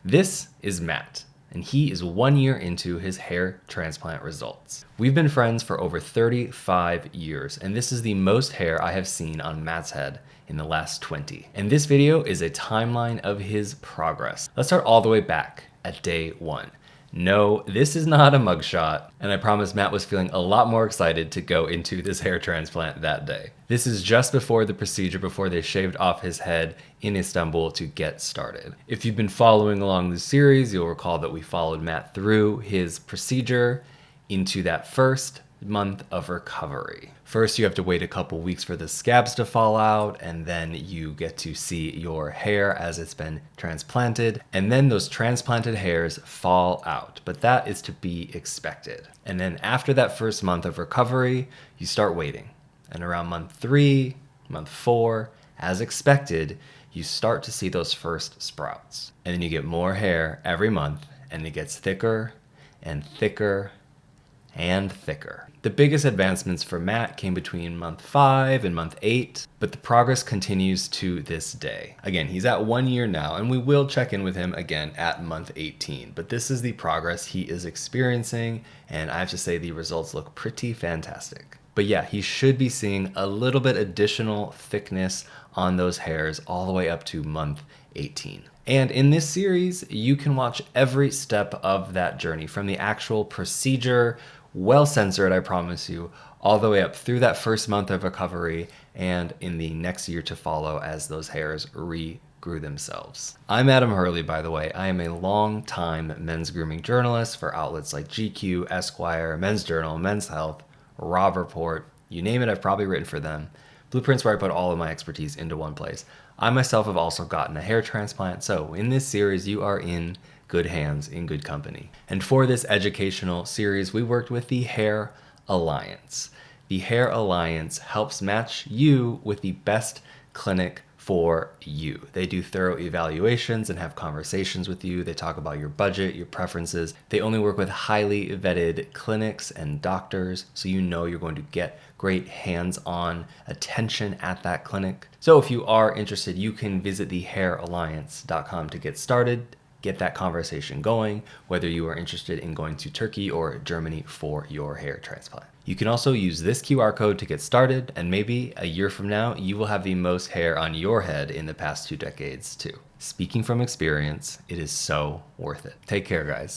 This is Matt, and he is 1 year into his hair transplant results. We've been friends for over 35 years, and this is the most hair I have seen on Matt's head in the last 20. And this video is a timeline of his progress. Let's start all the way back at day 1. No, this is not a mugshot, and I promise Matt was feeling a lot more excited to go into this hair transplant that day. This is just before the procedure, before they shaved off his head in Istanbul to get started. If you've been following along the series, you'll recall that we followed Matt through his procedure into that first month of recovery. First, you have to wait a couple weeks for the scabs to fall out, and then you get to see your hair as it's been transplanted, and then those transplanted hairs fall out, but that is to be expected. And then after that first month of recovery, you start waiting. And around month 3, month 4, as expected, you start to see those first sprouts. And then you get more hair every month, and it gets thicker and thicker and thicker. The biggest advancements for Matt came between month 5 and month 8, but the progress continues to this day. Again, he's at 1 year now, and we will check in with him again at month 18, but this is the progress he is experiencing, and I have to say the results look pretty fantastic. But yeah, he should be seeing a little bit additional thickness on those hairs all the way up to month 18. And in this series, you can watch every step of that journey from the actual procedure, well censored, I promise you, all the way up through that first month of recovery and in the next year to follow as those hairs regrew themselves. I'm Adam Hurley, by the way. I am a long-time men's grooming journalist for outlets like GQ, Esquire, Men's Journal, Men's Health, Rob Report, you name it, I've probably written for them. Blueprint's where I put all of my expertise into one place. I myself have also gotten a hair transplant, so in this series you are in good hands, in good company. And for this educational series, we worked with the Hair Alliance. The Hair Alliance helps match you with the best clinic for you. They do thorough evaluations and have conversations with you. They talk about your budget, your preferences. They only work with highly vetted clinics and doctors, so you know you're going to get great hands-on attention at that clinic. So if you are interested, you can visit thehairalliance.com to get started, get that conversation going, whether you are interested in going to Turkey or Germany for your hair transplant. You can also use this QR code to get started, and maybe a year from now, you will have the most hair on your head in the past 2 decades too. Speaking from experience, it is so worth it. Take care, guys.